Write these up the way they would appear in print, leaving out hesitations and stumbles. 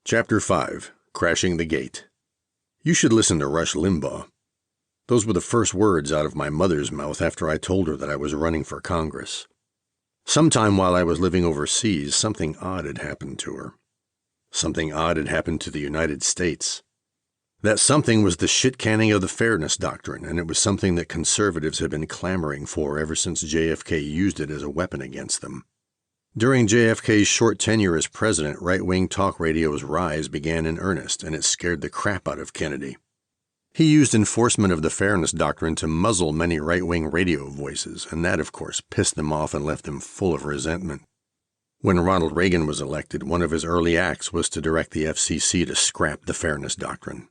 Chapter 5. Crashing the Gate. You should listen to Rush Limbaugh. Those were the first words out of my mother's mouth after I told her that I was running for Congress. Sometime while I was living overseas, something odd had happened to her. Something odd had happened to the United States. That something was the shit-canning of the Fairness Doctrine, and it was something that conservatives had been clamoring for ever since JFK used it as a weapon against them. During JFK's short tenure as president, right-wing talk radio's rise began in earnest, and it scared the crap out of Kennedy. He used enforcement of the Fairness Doctrine to muzzle many right-wing radio voices, and that, of course, pissed them off and left them full of resentment. When Ronald Reagan was elected, one of his early acts was to direct the FCC to scrap the Fairness Doctrine.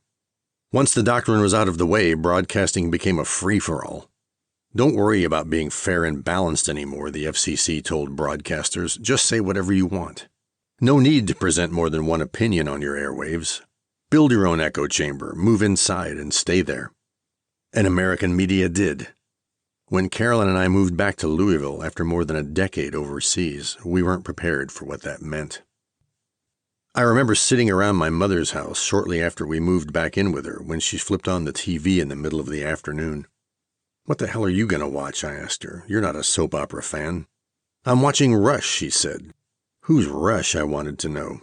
Once the doctrine was out of the way, broadcasting became a free-for-all. Don't worry about being fair and balanced anymore, the FCC told broadcasters. Just say whatever you want. No need to present more than one opinion on your airwaves. Build your own echo chamber, move inside, and stay there. And American media did. When Carolyn and I moved back to Louisville after more than a decade overseas, we weren't prepared for what that meant. I remember sitting around my mother's house shortly after we moved back in with her when she flipped on the TV in the middle of the afternoon. "What the hell are you going to watch?" I asked her. "You're not a soap opera fan." "I'm watching Rush," she said. "Who's Rush?" I wanted to know.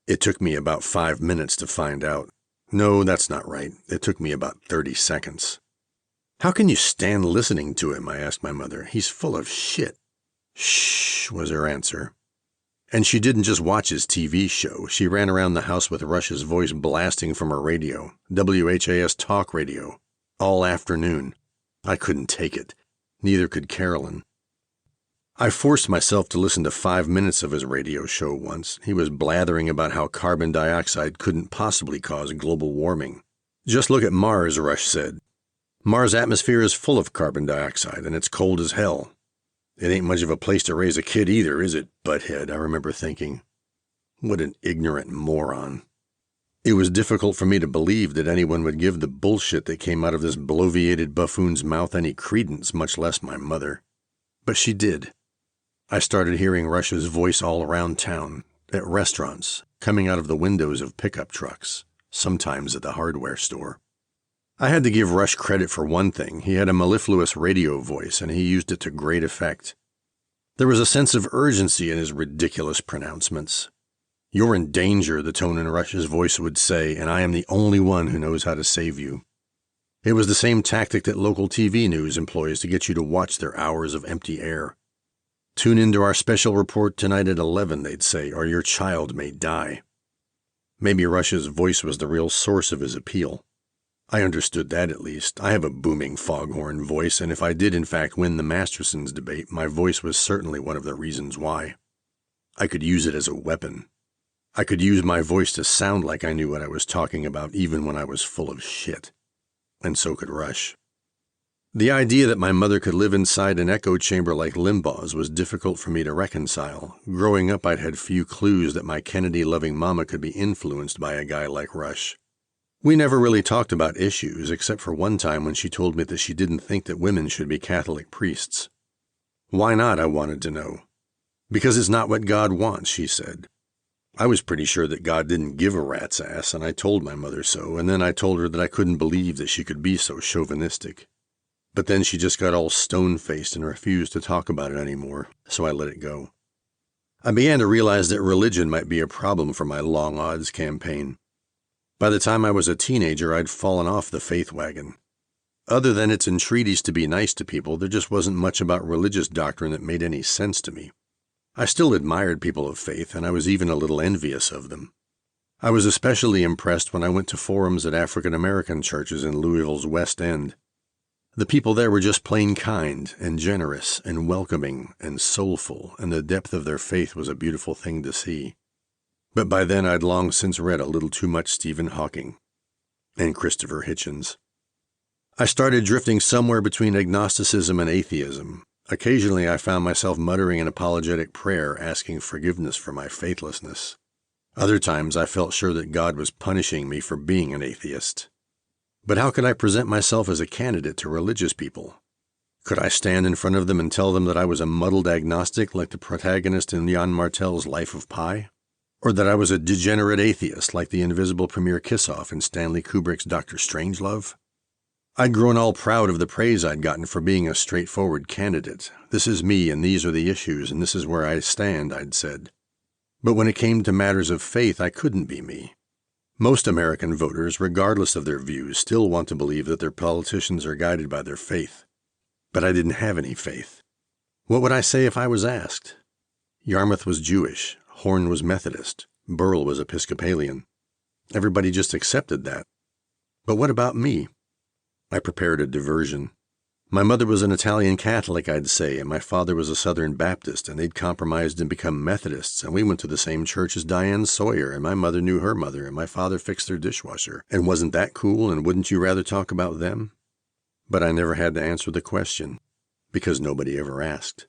It took me about 5 minutes to find out. No, that's not right. It took me about 30 seconds. "How can you stand listening to him?" I asked my mother. "He's full of shit." "Shh," was her answer. And she didn't just watch his TV show. She ran around the house with Rush's voice blasting from her radio, WHAS talk radio, all afternoon. I couldn't take it. Neither could Carolyn. I forced myself to listen to 5 minutes of his radio show once. He was blathering about how carbon dioxide couldn't possibly cause global warming. "Just look at Mars," Rush said. "Mars' atmosphere is full of carbon dioxide, and it's cold as hell. It ain't much of a place to raise a kid either, is it, butthead?" I remember thinking. What an ignorant moron. It was difficult for me to believe that anyone would give the bullshit that came out of this bloviated buffoon's mouth any credence, much less my mother. But she did. I started hearing Rush's voice all around town, at restaurants, coming out of the windows of pickup trucks, sometimes at the hardware store. I had to give Rush credit for one thing. He had a mellifluous radio voice, and he used it to great effect. There was a sense of urgency in his ridiculous pronouncements. "You're in danger," the tone in Rush's voice would say, "and I am the only one who knows how to save you." It was the same tactic that local TV news employs to get you to watch their hours of empty air. "Tune into our special report tonight at 11, they'd say, "or your child may die." Maybe Rush's voice was the real source of his appeal. I understood that at least. I have a booming foghorn voice, and if I did in fact win the Masterson's debate, my voice was certainly one of the reasons why. I could use it as a weapon. I could use my voice to sound like I knew what I was talking about even when I was full of shit. And so could Rush. The idea that my mother could live inside an echo chamber like Limbaugh's was difficult for me to reconcile. Growing up, I'd had few clues that my Kennedy-loving mama could be influenced by a guy like Rush. We never really talked about issues, except for one time when she told me that she didn't think that women should be Catholic priests. Why not, I wanted to know. "Because it's not what God wants," she said. I was pretty sure that God didn't give a rat's ass, and I told my mother so, and then I told her that I couldn't believe that she could be so chauvinistic. But then she just got all stone-faced and refused to talk about it anymore, so I let it go. I began to realize that religion might be a problem for my long odds campaign. By the time I was a teenager, I'd fallen off the faith wagon. Other than its entreaties to be nice to people, there just wasn't much about religious doctrine that made any sense to me. I still admired people of faith, and I was even a little envious of them. I was especially impressed when I went to forums at African American churches in Louisville's West End. The people there were just plain kind and generous and welcoming and soulful, and the depth of their faith was a beautiful thing to see. But by then I'd long since read a little too much Stephen Hawking and Christopher Hitchens. I started drifting somewhere between agnosticism and atheism. Occasionally I found myself muttering an apologetic prayer asking forgiveness for my faithlessness. Other times I felt sure that God was punishing me for being an atheist. But how could I present myself as a candidate to religious people? Could I stand in front of them and tell them that I was a muddled agnostic like the protagonist in Jan Martel's Life of Pi? Or that I was a degenerate atheist like the invisible Premier Kissoff in Stanley Kubrick's Dr. Strangelove? I'd grown all proud of the praise I'd gotten for being a straightforward candidate. This is me, and these are the issues, and this is where I stand, I'd said. But when it came to matters of faith, I couldn't be me. Most American voters, regardless of their views, still want to believe that their politicians are guided by their faith. But I didn't have any faith. What would I say if I was asked? Yarmouth was Jewish, Horn was Methodist, Burrell was Episcopalian. Everybody just accepted that. But what about me? I prepared a diversion. My mother was an Italian Catholic, I'd say, and my father was a Southern Baptist, and they'd compromised and become Methodists, and we went to the same church as Diane Sawyer, and my mother knew her mother, and my father fixed their dishwasher. And wasn't that cool, and wouldn't you rather talk about them? But I never had to answer the question, because nobody ever asked.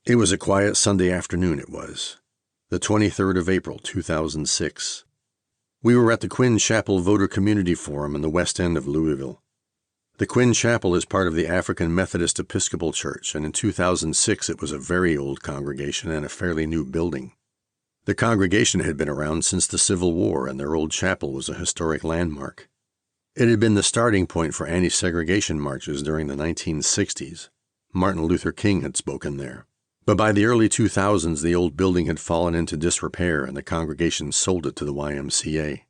It was a quiet Sunday afternoon, it was. The 23rd of April, 2006. We were at the Quinn Chapel Voter Community Forum in the West End of Louisville. The Quinn Chapel is part of the African Methodist Episcopal Church, and in 2006 it was a very old congregation and a fairly new building. The congregation had been around since the Civil War, and their old chapel was a historic landmark. It had been the starting point for anti-segregation marches during the 1960s. Martin Luther King had spoken there. But by the early 2000s, the old building had fallen into disrepair, and the congregation sold it to the YMCA.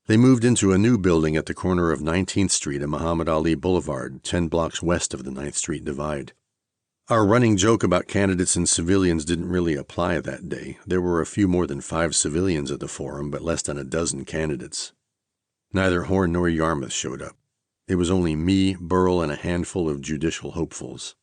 They moved into a new building at the corner of 19th Street and Muhammad Ali Boulevard, 10 blocks west of the 9th Street divide. Our running joke about candidates and civilians didn't really apply that day. There were a few more than 5 civilians at the forum, but less than a dozen candidates. Neither Horn nor Yarmouth showed up. It was only me, Burrell, and a handful of judicial hopefuls.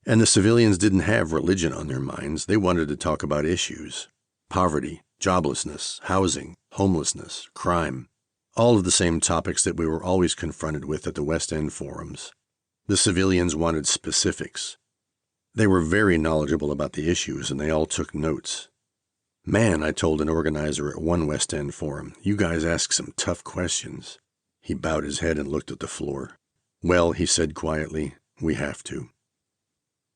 And the civilians didn't have religion on their minds. They wanted to talk about issues. Poverty, joblessness, housing, homelessness, crime. All of the same topics that we were always confronted with at the West End forums. The civilians wanted specifics. They were very knowledgeable about the issues, and they all took notes. Man, I told an organizer at one West End forum, you guys ask some tough questions. He bowed his head and looked at the floor. Well, he said quietly, we have to.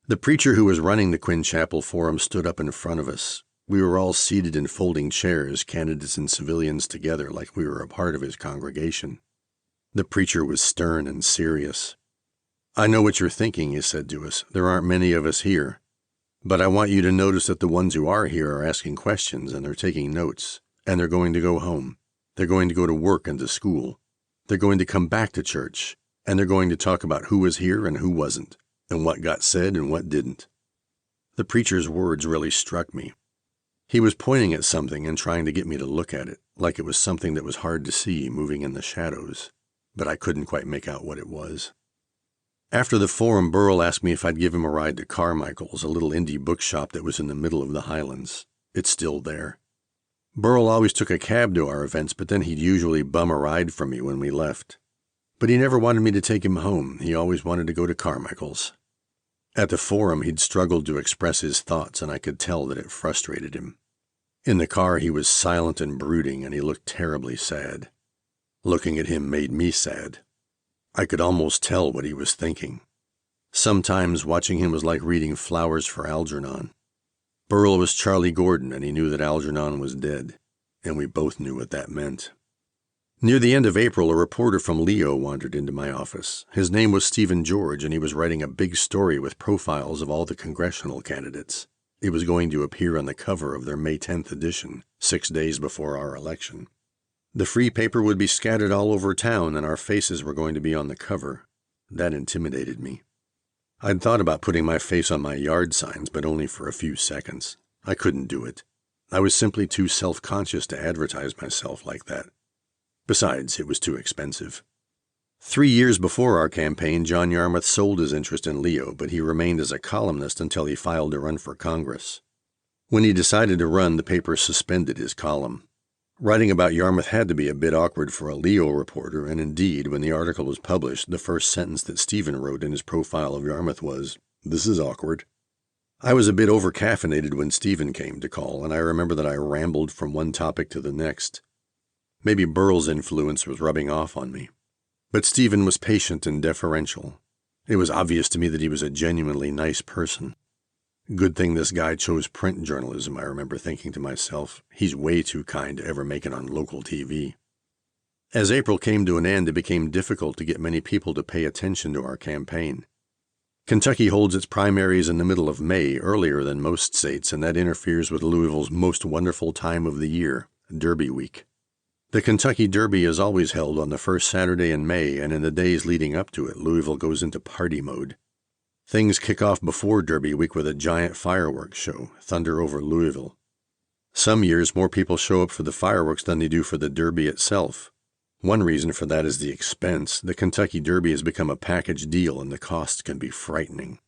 The preacher who was running the Quinn Chapel Forum stood up in front of us. We were all seated in folding chairs, candidates and civilians together like we were a part of his congregation. The preacher was stern and serious. I know what you're thinking, he said to us. There aren't many of us here. But I want you to notice that the ones who are here are asking questions and they're taking notes. And they're going to go home. They're going to go to work and to school. They're going to come back to church. And they're going to talk about who was here and who wasn't, and what got said and what didn't. The preacher's words really struck me. He was pointing at something and trying to get me to look at it, like it was something that was hard to see moving in the shadows, but I couldn't quite make out what it was. After the forum, Burrell asked me if I'd give him a ride to Carmichael's, a little indie bookshop that was in the middle of the Highlands. It's still there. Burrell always took a cab to our events, but then he'd usually bum a ride from me when we left. But he never wanted me to take him home. He always wanted to go to Carmichael's. At the forum, he'd struggled to express his thoughts, and I could tell that it frustrated him. In the car, he was silent and brooding, and he looked terribly sad. Looking at him made me sad. I could almost tell what he was thinking. Sometimes watching him was like reading Flowers for Algernon. Burrell was Charlie Gordon, and he knew that Algernon was dead, and we both knew what that meant. Near the end of April, a reporter from Leo wandered into my office. His name was Stephen George, and he was writing a big story with profiles of all the congressional candidates. It was going to appear on the cover of their May 10th edition, 6 days before our election. The free paper would be scattered all over town, and our faces were going to be on the cover. That intimidated me. I'd thought about putting my face on my yard signs, but only for a few seconds. I couldn't do it. I was simply too self-conscious to advertise myself like that. Besides, it was too expensive. 3 years before our campaign, John Yarmouth sold his interest in Leo, but he remained as a columnist until he filed to run for Congress. When he decided to run, the paper suspended his column. Writing about Yarmouth had to be a bit awkward for a Leo reporter, and indeed, when the article was published, the first sentence that Stephen wrote in his profile of Yarmouth was, "This is awkward." I was a bit over-caffeinated when Stephen came to call, and I remember that I rambled from one topic to the next. Maybe Burrell's influence was rubbing off on me. But Stephen was patient and deferential. It was obvious to me that he was a genuinely nice person. Good thing this guy chose print journalism, I remember thinking to myself. He's way too kind to ever make it on local TV. As April came to an end, it became difficult to get many people to pay attention to our campaign. Kentucky holds its primaries in the middle of May, earlier than most states, and that interferes with Louisville's most wonderful time of the year, Derby Week. The Kentucky Derby is always held on the first Saturday in May, and in the days leading up to it, Louisville goes into party mode. Things kick off before Derby Week with a giant fireworks show, Thunder over Louisville. Some years, more people show up for the fireworks than they do for the Derby itself. One reason for that is the expense. The Kentucky Derby has become a package deal, and the cost can be frightening.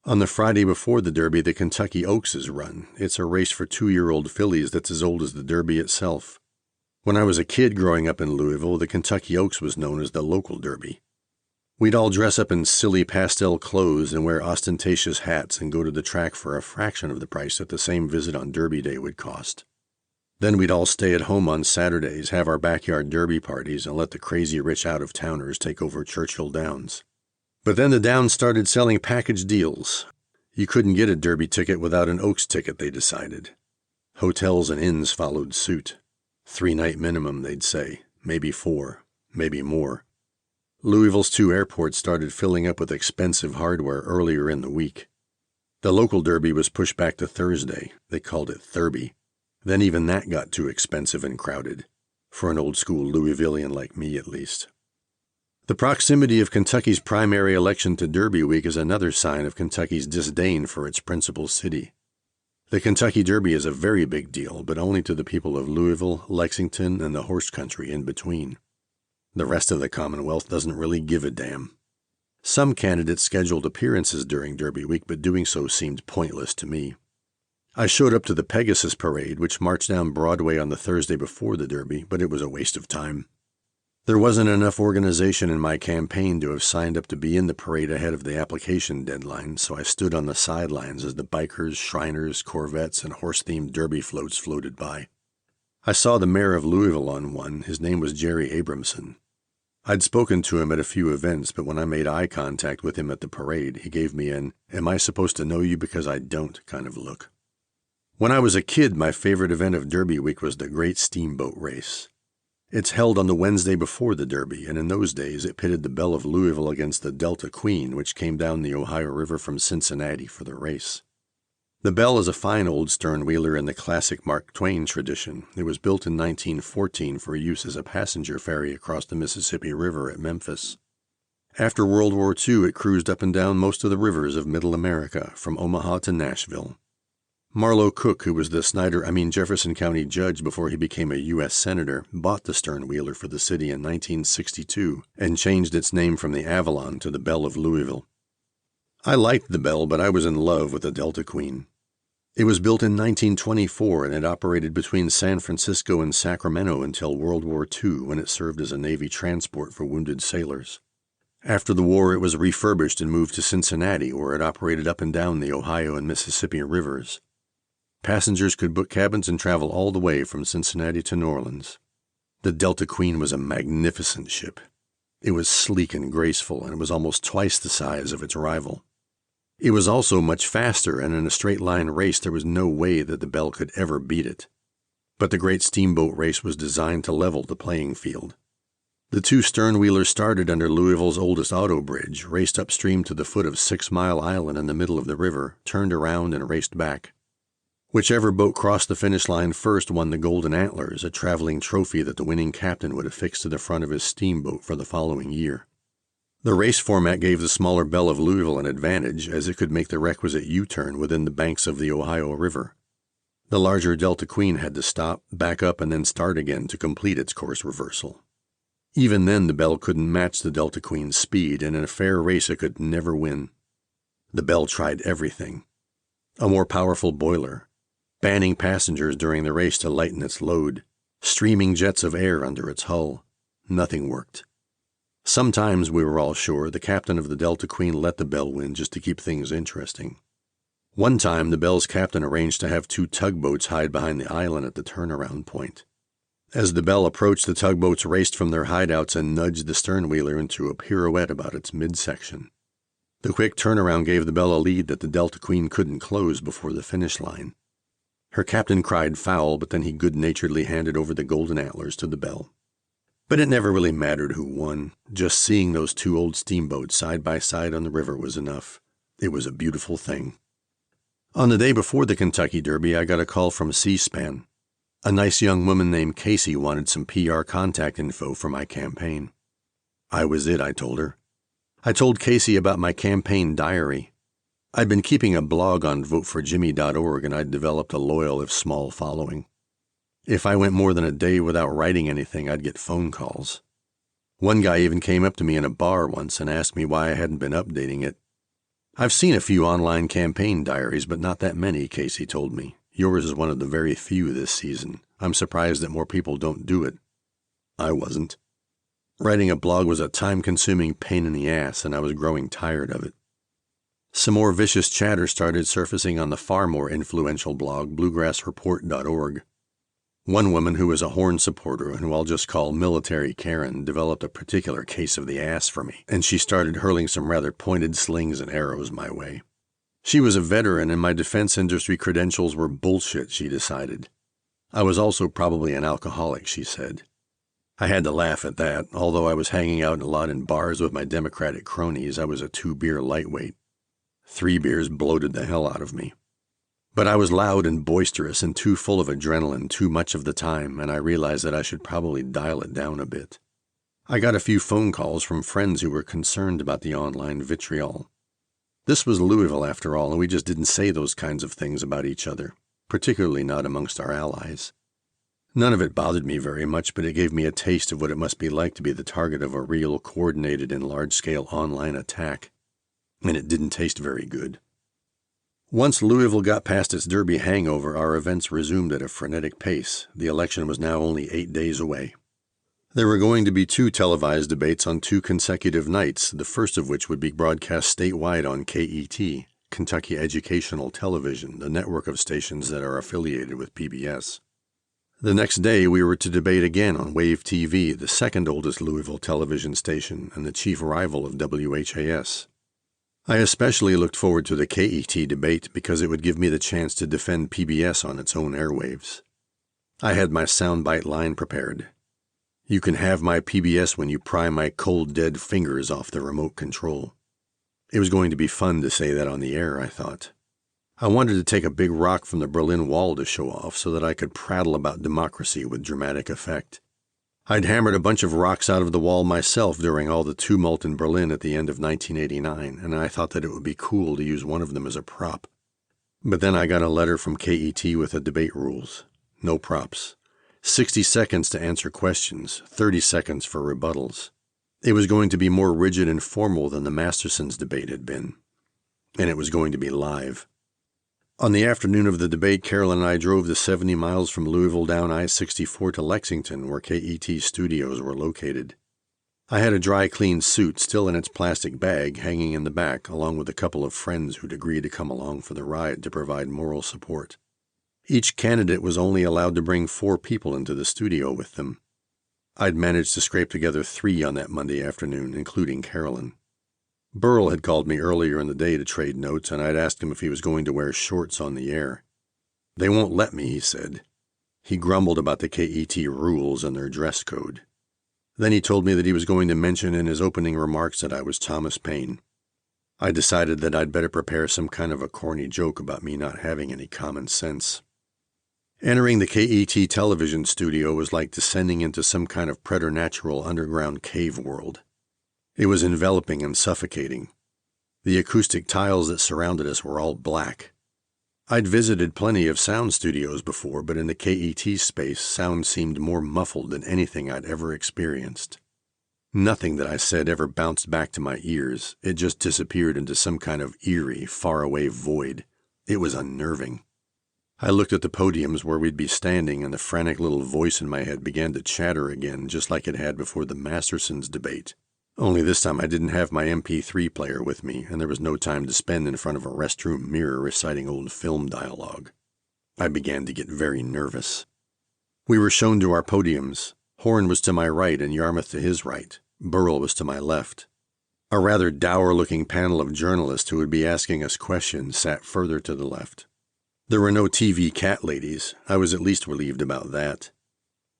On the Friday before the Derby, the Kentucky Oaks is run. It's a race for 2-year-old fillies that's as old as the Derby itself. When I was a kid growing up in Louisville, the Kentucky Oaks was known as the local Derby. We'd all dress up in silly pastel clothes and wear ostentatious hats and go to the track for a fraction of the price that the same visit on Derby Day would cost. Then we'd all stay at home on Saturdays, have our backyard derby parties, and let the crazy rich out-of-towners take over Churchill Downs. But then the Downs started selling package deals. You couldn't get a Derby ticket without an Oaks ticket, they decided. Hotels and inns followed suit. 3-night minimum, they'd say. Maybe 4, maybe more. Louisville's 2 airports started filling up with expensive hardware earlier in the week. The local Derby was pushed back to Thursday. They called it Thurby. Then even that got too expensive and crowded, for an old-school Louisvillian like me at least. The proximity of Kentucky's primary election to Derby Week is another sign of Kentucky's disdain for its principal city. The Kentucky Derby is a very big deal, but only to the people of Louisville, Lexington, and the horse country in between. The rest of the Commonwealth doesn't really give a damn. Some candidates scheduled appearances during Derby Week, but doing so seemed pointless to me. I showed up to the Pegasus Parade, which marched down Broadway on the Thursday before the Derby, but it was a waste of time. There wasn't enough organization in my campaign to have signed up to be in the parade ahead of the application deadline, so I stood on the sidelines as the bikers, Shriners, Corvettes, and horse-themed Derby floats floated by. I saw the mayor of Louisville on one. His name was Jerry Abramson. I'd spoken to him at a few events, but when I made eye contact with him at the parade, he gave me an "am I supposed to know you because I don't" kind of look. When I was a kid, my favorite event of Derby Week was the Great Steamboat Race. It's held on the Wednesday before the Derby, and in those days it pitted the Belle of Louisville against the Delta Queen, which came down the Ohio River from Cincinnati for the race. The Belle is a fine old stern-wheeler in the classic Mark Twain tradition. It was built in 1914 for use as a passenger ferry across the Mississippi River at Memphis. After World War II, it cruised up and down most of the rivers of Middle America, from Omaha to Nashville. Marlowe Cook, who was the Jefferson County judge before he became a U.S. Senator, bought the stern-wheeler for the city in 1962 and changed its name from the Avalon to the Belle of Louisville. I liked the Belle, but I was in love with the Delta Queen. It was built in 1924 and it operated between San Francisco and Sacramento until World War II, when it served as a Navy transport for wounded sailors. After the war, it was refurbished and moved to Cincinnati, where it operated up and down the Ohio and Mississippi rivers. Passengers could book cabins and travel all the way from Cincinnati to New Orleans. The Delta Queen was a magnificent ship. It was sleek and graceful, and it was almost twice the size of its rival. It was also much faster, and in a straight-line race there was no way that the Belle could ever beat it. But the Great Steamboat Race was designed to level the playing field. The 2 stern-wheelers started under Louisville's oldest auto bridge, raced upstream to the foot of 6 Mile Island in the middle of the river, turned around and raced back. Whichever boat crossed the finish line first won the Golden Antlers, a traveling trophy that the winning captain would affix to the front of his steamboat for the following year. The race format gave the smaller Belle of Louisville an advantage, as it could make the requisite U-turn within the banks of the Ohio River. The larger Delta Queen had to stop, back up, and then start again to complete its course reversal. Even then, the Belle couldn't match the Delta Queen's speed, and in a fair race it could never win. The Belle tried everything. A more powerful boiler, banning passengers during the race to lighten its load, streaming jets of air under its hull. Nothing worked. Sometimes, we were all sure, the captain of the Delta Queen let the Belle win just to keep things interesting. One time, the Belle's captain arranged to have 2 tugboats hide behind the island at the turnaround point. As the Belle approached, the tugboats raced from their hideouts and nudged the sternwheeler into a pirouette about its midsection. The quick turnaround gave the Belle a lead that the Delta Queen couldn't close before the finish line. Her captain cried foul, but then he good-naturedly handed over the golden antlers to the Belle. But it never really mattered who won. Just seeing those two old steamboats side by side on the river was enough. It was a beautiful thing. On the day before the Kentucky Derby, I got a call from C-SPAN. A nice young woman named Casey wanted some PR contact info for my campaign. I was it, I told her. I told Casey about my campaign diary. I'd been keeping a blog on voteforjimmy.org, and I'd developed a loyal if small following. If I went more than a day without writing anything, I'd get phone calls. One guy even came up to me in a bar once and asked me why I hadn't been updating it. I've seen a few online campaign diaries, but not that many, Casey told me. Yours is one of the very few this season. I'm surprised that more people don't do it. I wasn't. Writing a blog was a time-consuming pain in the ass, and I was growing tired of it. Some more vicious chatter started surfacing on the far more influential blog, bluegrassreport.org. One woman who was a Horn supporter and who I'll just call Military Karen developed a particular case of the ass for me, and she started hurling some rather pointed slings and arrows my way. She was a veteran, and my defense industry credentials were bullshit, she decided. I was also probably an alcoholic, she said. I had to laugh at that. Although I was hanging out a lot in bars with my Democratic cronies, I was a 2-beer lightweight. 3 beers bloated the hell out of me. But I was loud and boisterous and too full of adrenaline too much of the time, and I realized that I should probably dial it down a bit. I got a few phone calls from friends who were concerned about the online vitriol. This was Louisville, after all, and we just didn't say those kinds of things about each other, particularly not amongst our allies. None of it bothered me very much, but it gave me a taste of what it must be like to be the target of a real, coordinated, and large-scale online attack. And it didn't taste very good. Once Louisville got past its Derby hangover, our events resumed at a frenetic pace. The election was now only 8 days away. There were going to be 2 televised debates on 2 consecutive nights, the first of which would be broadcast statewide on KET, Kentucky Educational Television, the network of stations that are affiliated with PBS. The next day, we were to debate again on Wave TV, the second oldest Louisville television station and the chief rival of WHAS. I especially looked forward to the KET debate because it would give me the chance to defend PBS on its own airwaves. I had my soundbite line prepared. You can have my PBS when you pry my cold, dead fingers off the remote control. It was going to be fun to say that on the air, I thought. I wanted to take a big rock from the Berlin Wall to show off so that I could prattle about democracy with dramatic effect. I'd hammered a bunch of rocks out of the wall myself during all the tumult in Berlin at the end of 1989, and I thought that it would be cool to use one of them as a prop. But then I got a letter from KET with the debate rules. No props. 60 seconds to answer questions, 30 seconds for rebuttals. It was going to be more rigid and formal than the Mastersons debate had been. And it was going to be live. On the afternoon of the debate, Carol and I drove the 70 miles from Louisville down I-64 to Lexington, where KET studios were located. I had a dry-cleaned suit still in its plastic bag hanging in the back, along with a couple of friends who'd agreed to come along for the ride to provide moral support. Each candidate was only allowed to bring 4 people into the studio with them. I'd managed to scrape together 3 on that Monday afternoon, including Carolyn. Burl had called me earlier in the day to trade notes, and I'd asked him if he was going to wear shorts on the air. They won't let me, he said. He grumbled about the KET rules and their dress code. Then he told me that he was going to mention in his opening remarks that I was Thomas Paine. I decided that I'd better prepare some kind of a corny joke about me not having any common sense. Entering the KET television studio was like descending into some kind of preternatural underground cave world. It was enveloping and suffocating. The acoustic tiles that surrounded us were all black. I'd visited plenty of sound studios before, but in the KET space, sound seemed more muffled than anything I'd ever experienced. Nothing that I said ever bounced back to my ears. It just disappeared into some kind of eerie, faraway void. It was unnerving. I looked at the podiums where we'd be standing, and the frantic little voice in my head began to chatter again, just like it had before the Mastersons debate. Only this time I didn't have my MP3 player with me, and there was no time to spend in front of a restroom mirror reciting old film dialogue. I began to get very nervous. We were shown to our podiums. Horn was to my right and Yarmouth to his right. Burl was to my left. A rather dour-looking panel of journalists who would be asking us questions sat further to the left. There were no TV cat ladies. I was at least relieved about that.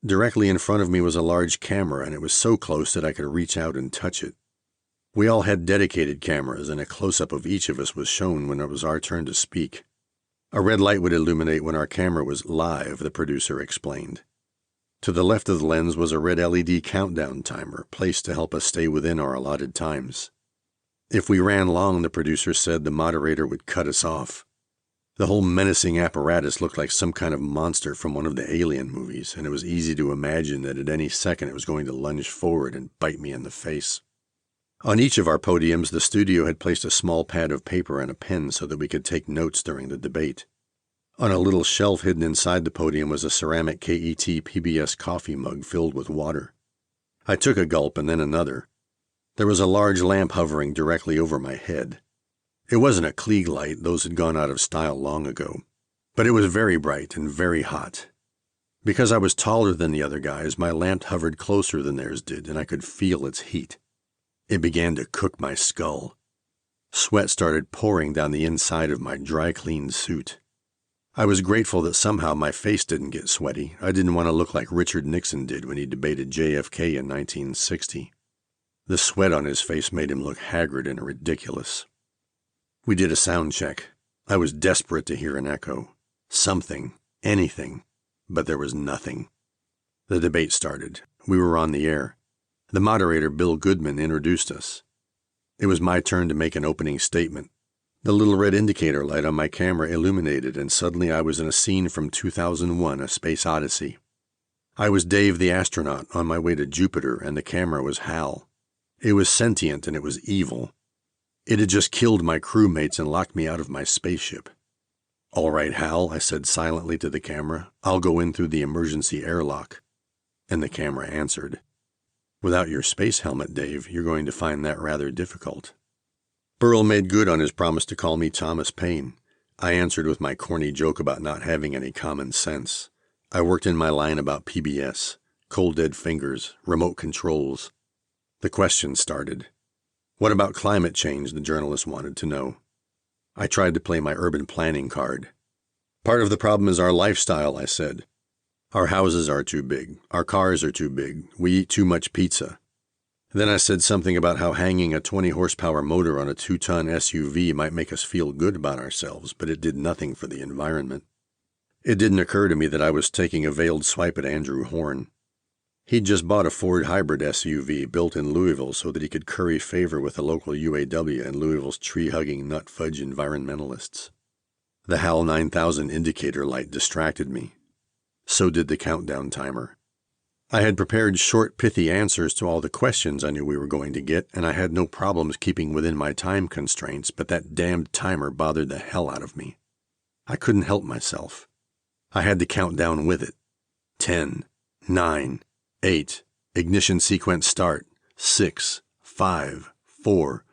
Directly in front of me was a large camera, and it was so close that I could reach out and touch it. We all had dedicated cameras, and a close-up of each of us was shown when it was our turn to speak. A red light would illuminate when our camera was live, the producer explained. To the left of the lens was a red LED countdown timer, placed to help us stay within our allotted times. If we ran long, the producer said, the moderator would cut us off. The whole menacing apparatus looked like some kind of monster from one of the Alien movies, and it was easy to imagine that at any second it was going to lunge forward and bite me in the face. On each of our podiums, the studio had placed a small pad of paper and a pen so that we could take notes during the debate. On a little shelf hidden inside the podium was a ceramic KET PBS coffee mug filled with water. I took a gulp and then another. There was a large lamp hovering directly over my head. It wasn't a Klieg light, those had gone out of style long ago, but it was very bright and very hot. Because I was taller than the other guys, my lamp hovered closer than theirs did, and I could feel its heat. It began to cook my skull. Sweat started pouring down the inside of my dry-cleaned suit. I was grateful that somehow my face didn't get sweaty. I didn't want to look like Richard Nixon did when he debated JFK in 1960. The sweat on his face made him look haggard and ridiculous. We did a sound check. I was desperate to hear an echo. Something, anything, but there was nothing. The debate started. We were on the air. The moderator, Bill Goodman, introduced us. It was my turn to make an opening statement. The little red indicator light on my camera illuminated, and suddenly I was in a scene from 2001, A Space Odyssey. I was Dave the astronaut on my way to Jupiter, and the camera was Hal. It was sentient and it was evil. It had just killed my crewmates and locked me out of my spaceship. "All right, Hal," I said silently to the camera. "I'll go in through the emergency airlock." And the camera answered. "Without your space helmet, Dave, you're going to find that rather difficult." Burl made good on his promise to call me Thomas Paine. I answered with my corny joke about not having any common sense. I worked in my line about PBS, cold dead fingers, remote controls. The questions started. What about climate change, the journalist wanted to know. I tried to play my urban planning card. "Part of the problem is our lifestyle," I said. "Our houses are too big. Our cars are too big. We eat too much pizza." Then I said something about how hanging a 20-horsepower motor on a 2-ton SUV might make us feel good about ourselves, but it did nothing for the environment. It didn't occur to me that I was taking a veiled swipe at Andrew Horn. He'd just bought a Ford hybrid SUV built in Louisville so that he could curry favor with the local UAW and Louisville's tree-hugging nut-fudge environmentalists. The HAL 9000 indicator light distracted me. So did the countdown timer. I had prepared short, pithy answers to all the questions I knew we were going to get, and I had no problems keeping within my time constraints, but that damned timer bothered the hell out of me. I couldn't help myself. I had to count down with it. 10, 9, 8, ignition sequence start, 6, 5, 4.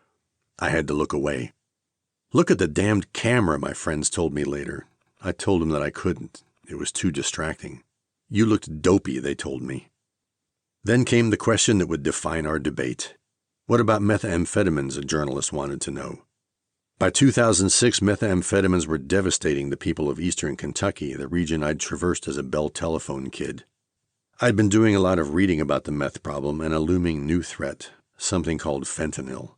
I had to look away. "Look at the damned camera," my friends told me later. I told them that I couldn't. It was too distracting. "You looked dopey," they told me. Then came the question that would define our debate. What about methamphetamines, a journalist wanted to know. By 2006, methamphetamines were devastating the people of eastern Kentucky, the region I'd traversed as a Bell Telephone kid. I'd been doing a lot of reading about the meth problem and a looming new threat, something called fentanyl.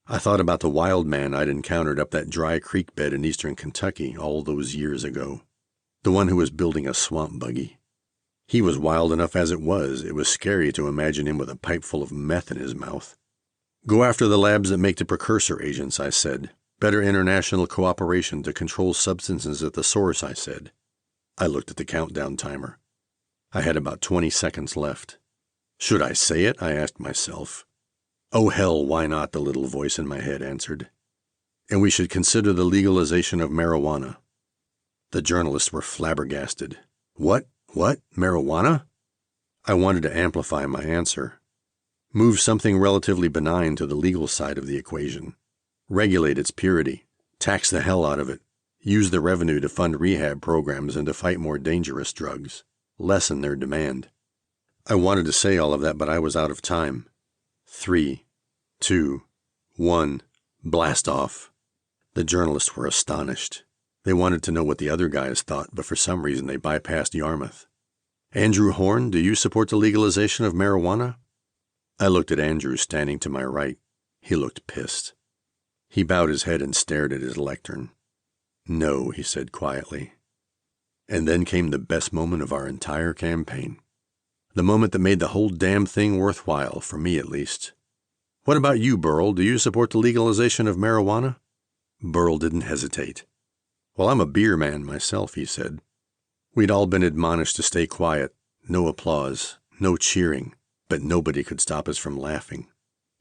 I thought about the wild man I'd encountered up that dry creek bed in eastern Kentucky all those years ago, the one who was building a swamp buggy. He was wild enough as it was scary to imagine him with a pipe full of meth in his mouth. "Go after the labs that make the precursor agents," I said. "Better international cooperation to control substances at the source," I said. I looked at the countdown timer. I had about 20 seconds left. Should I say it? I asked myself. "Oh hell, why not?" the little voice in my head answered. "And we should consider the legalization of marijuana." The journalists were flabbergasted. What? Marijuana?" I wanted to amplify my answer. Move something relatively benign to the legal side of the equation. Regulate its purity. Tax the hell out of it. Use the revenue to fund rehab programs and to fight more dangerous drugs. Lessen their demand. I wanted to say all of that, but I was out of time. 3, 2, 1. Blast off. The journalists were astonished. They wanted to know what the other guys thought, but for some reason they bypassed Yarmouth. Andrew Horn, do you support the legalization of marijuana? I looked at Andrew standing to my right. He looked pissed. He bowed his head and stared at his lectern. No, he said quietly. And then came the best moment of our entire campaign. The moment that made the whole damn thing worthwhile, for me at least. What about you, Burl? Do you support the legalization of marijuana? Burl didn't hesitate. Well, I'm a beer man myself, he said. We'd all been admonished to stay quiet, no applause, no cheering, but nobody could stop us from laughing.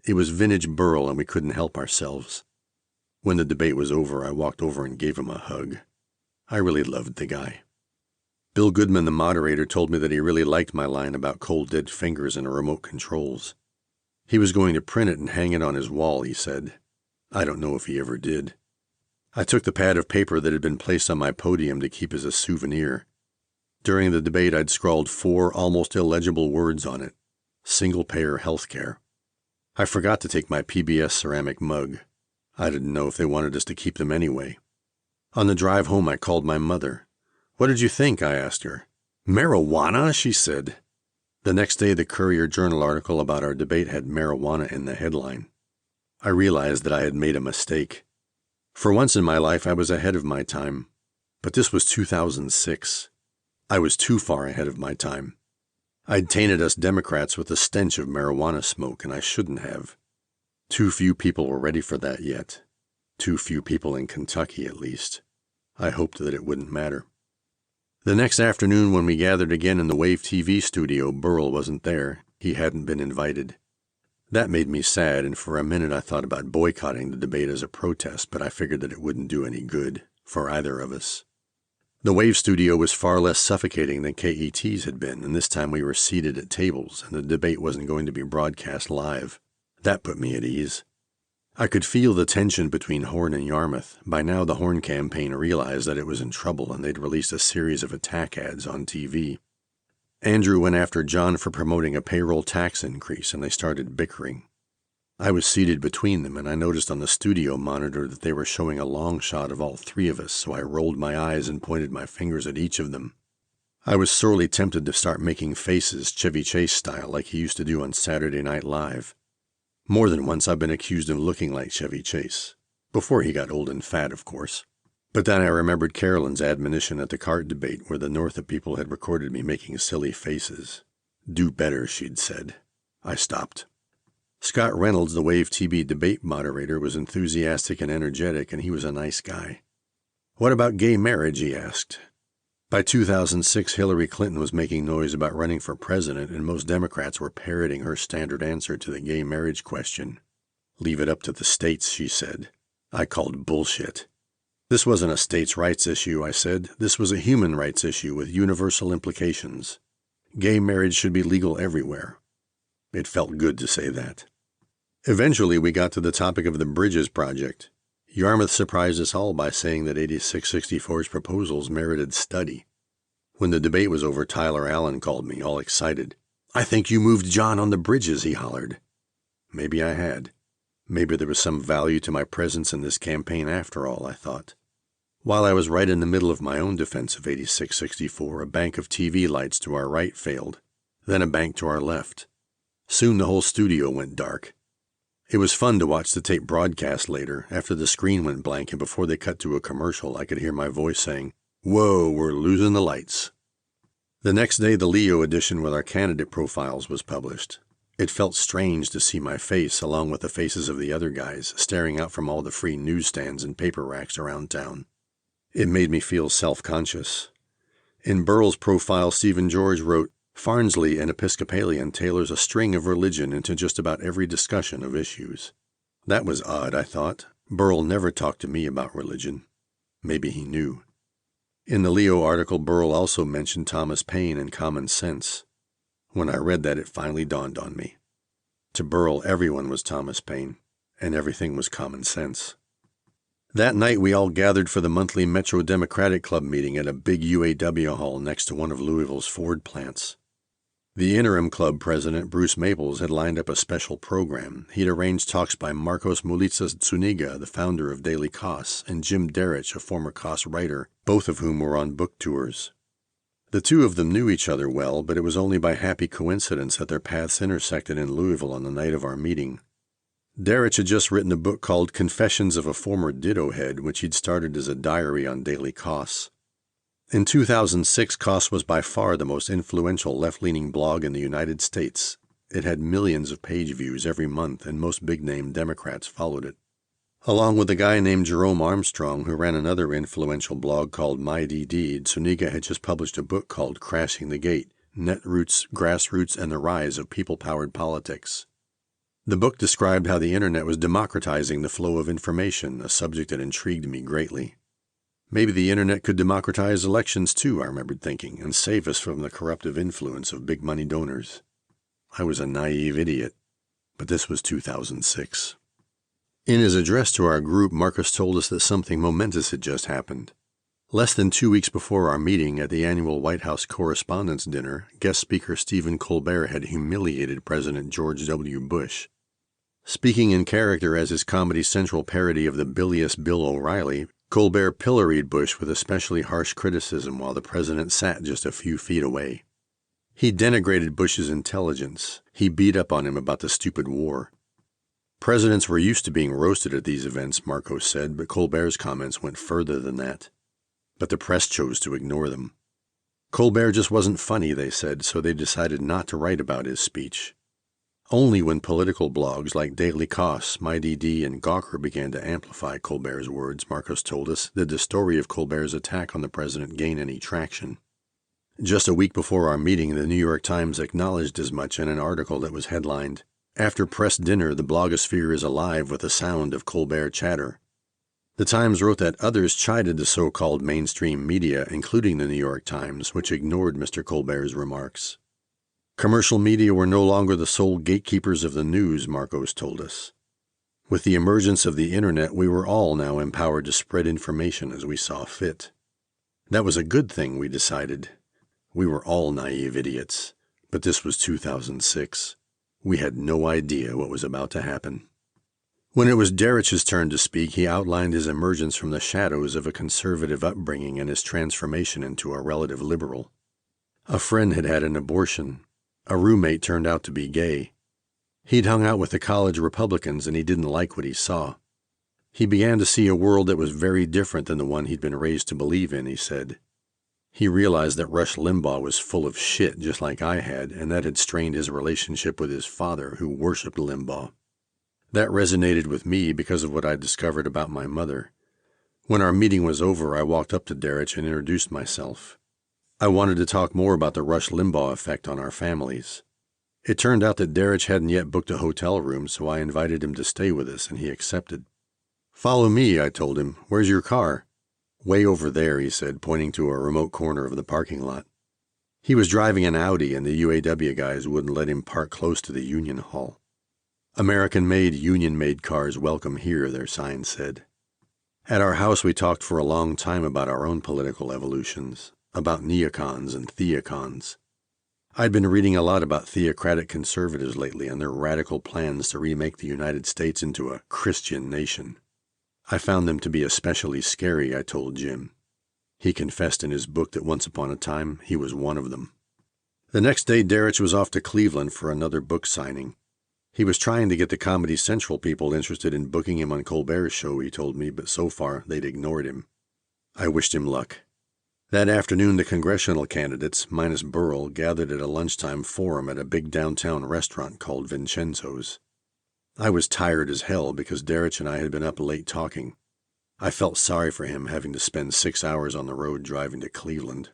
It was vintage Burl and we couldn't help ourselves. When the debate was over, I walked over and gave him a hug. I really loved the guy. Bill Goodman, the moderator, told me that he really liked my line about cold dead fingers and remote controls. He was going to print it and hang it on his wall, he said. I don't know if he ever did. I took the pad of paper that had been placed on my podium to keep as a souvenir. During the debate, I'd scrawled 4 almost illegible words on it. Single-payer healthcare. I forgot to take my PBS ceramic mug. I didn't know if they wanted us to keep them anyway. On the drive home, I called my mother. What did you think? I asked her. Marijuana, she said. The next day, the Courier-Journal article about our debate had marijuana in the headline. I realized that I had made a mistake. For once in my life, I was ahead of my time. But this was 2006. I was too far ahead of my time. I'd tainted us Democrats with the stench of marijuana smoke, and I shouldn't have. Too few people were ready for that yet. Too few people in Kentucky, at least. I hoped that it wouldn't matter. The next afternoon when we gathered again in the Wave TV studio, Burl wasn't there. He hadn't been invited. That made me sad, and for a minute I thought about boycotting the debate as a protest, but I figured that it wouldn't do any good for either of us. The Wave studio was far less suffocating than KET's had been, and this time we were seated at tables, and the debate wasn't going to be broadcast live. That put me at ease. I could feel the tension between Horn and Yarmouth. By now the Horn campaign realized that it was in trouble, and they'd released a series of attack ads on TV. Andrew went after John for promoting a payroll tax increase, and they started bickering. I was seated between them, and I noticed on the studio monitor that they were showing a long shot of all 3 of us, so I rolled my eyes and pointed my fingers at each of them. I was sorely tempted to start making faces Chevy Chase style like he used to do on Saturday Night Live. More than once I've been accused of looking like Chevy Chase. Before he got old and fat, of course. But then I remembered Carolyn's admonition at the cart debate where the Northup people had recorded me making silly faces. Do better, she'd said. I stopped. Scott Reynolds, the Wave TV debate moderator, was enthusiastic and energetic, and he was a nice guy. What about gay marriage, he asked. By 2006, Hillary Clinton was making noise about running for president, and most Democrats were parroting her standard answer to the gay marriage question. Leave it up to the states, she said. I called bullshit. This wasn't a states' rights issue, I said. This was a human rights issue with universal implications. Gay marriage should be legal everywhere. It felt good to say that. Eventually, we got to the topic of the Bridges Project. Yarmouth surprised us all by saying that 8664's proposals merited study. When the debate was over, Tyler Allen called me, all excited. I think you moved John on the bridges, he hollered. Maybe I had. Maybe there was some value to my presence in this campaign after all, I thought. While I was right in the middle of my own defense of 8664, a bank of TV lights to our right failed, then a bank to our left. Soon the whole studio went dark. It was fun to watch the tape broadcast later, after the screen went blank and before they cut to a commercial, I could hear my voice saying, Whoa, we're losing the lights. The next day, the Leo edition with our candidate profiles was published. It felt strange to see my face, along with the faces of the other guys, staring out from all the free newsstands and paper racks around town. It made me feel self-conscious. In Burl's profile, Stephen George wrote, Farnsley, an Episcopalian, tailors a string of religion into just about every discussion of issues. That was odd, I thought. Burl never talked to me about religion. Maybe he knew. In the Leo article, Burl also mentioned Thomas Paine and common sense. When I read that, it finally dawned on me. To Burl, everyone was Thomas Paine, and everything was common sense. That night, we all gathered for the monthly Metro Democratic Club meeting at a big UAW hall next to one of Louisville's Ford plants. The interim club president, Bruce Maples, had lined up a special program. He'd arranged talks by Marcos Mulitsas Zuniga, the founder of Daily Kos, and Jim Derich, a former Kos writer, both of whom were on book tours. The two of them knew each other well, but it was only by happy coincidence that their paths intersected in Louisville on the night of our meeting. Derich had just written a book called Confessions of a Former Ditto Head, which he'd started as a diary on Daily Kos. In 2006, Kos was by far the most influential left-leaning blog in the United States. It had millions of page views every month, and most big-name Democrats followed it. Along with a guy named Jerome Armstrong, who ran another influential blog called MyDD, Zuniga had just published a book called Crashing the Gate, Netroots, Grassroots, and the Rise of People-Powered Politics. The book described how the internet was democratizing the flow of information, a subject that intrigued me greatly. Maybe the internet could democratize elections too, I remembered thinking, and save us from the corruptive influence of big money donors. I was a naive idiot, but this was 2006. In his address to our group, Marcos told us that something momentous had just happened. Less than 2 weeks before our meeting at the annual White House Correspondents' Dinner, guest speaker Stephen Colbert had humiliated President George W. Bush. Speaking in character as his Comedy Central parody of the bilious Bill O'Reilly, Colbert pilloried Bush with especially harsh criticism while the president sat just a few feet away. He denigrated Bush's intelligence. He beat up on him about the stupid war. Presidents were used to being roasted at these events, Marcos said, but Colbert's comments went further than that. But the press chose to ignore them. Colbert just wasn't funny, they said, so they decided not to write about his speech. Only when political blogs like Daily Kos, MyDD, and Gawker began to amplify Colbert's words, Marcos told us, did the story of Colbert's attack on the president gain any traction. Just a week before our meeting, the New York Times acknowledged as much in an article that was headlined, "After press dinner, the blogosphere is alive with the sound of Colbert chatter." The Times wrote that others chided the so-called mainstream media, including the New York Times, which ignored Mr. Colbert's remarks. Commercial media were no longer the sole gatekeepers of the news, Marcos told us. With the emergence of the internet, we were all now empowered to spread information as we saw fit. That was a good thing, we decided. We were all naive idiots, but this was 2006. We had no idea what was about to happen. When it was Derich's turn to speak, he outlined his emergence from the shadows of a conservative upbringing and his transformation into a relative liberal. A friend had had an abortion. A roommate turned out to be gay. He'd hung out with the college Republicans and he didn't like what he saw. He began to see a world that was very different than the one he'd been raised to believe in, he said. He realized that Rush Limbaugh was full of shit just like I had, and that had strained his relationship with his father, who worshipped Limbaugh. That resonated with me because of what I'd discovered about my mother. When our meeting was over, I walked up to Derich and introduced myself. I wanted to talk more about the Rush Limbaugh effect on our families. It turned out that Derich hadn't yet booked a hotel room, so I invited him to stay with us, and he accepted. "Follow me," I told him. "Where's your car?" "Way over there," he said, pointing to a remote corner of the parking lot. He was driving an Audi, and the UAW guys wouldn't let him park close to the Union Hall. "American-made, Union-made cars welcome here," their sign said. At our house, we talked for a long time about our own political evolutions, about neocons and theocons. I'd been reading a lot about theocratic conservatives lately and their radical plans to remake the United States into a Christian nation. I found them to be especially scary, I told Jim. He confessed in his book that once upon a time he was one of them. The next day, Derich was off to Cleveland for another book signing. He was trying to get the Comedy Central people interested in booking him on Colbert's show, he told me, but so far they'd ignored him. I wished him luck. That afternoon, the congressional candidates, minus Burrell, gathered at a lunchtime forum at a big downtown restaurant called Vincenzo's. I was tired as hell because Derich and I had been up late talking. I felt sorry for him having to spend 6 hours on the road driving to Cleveland.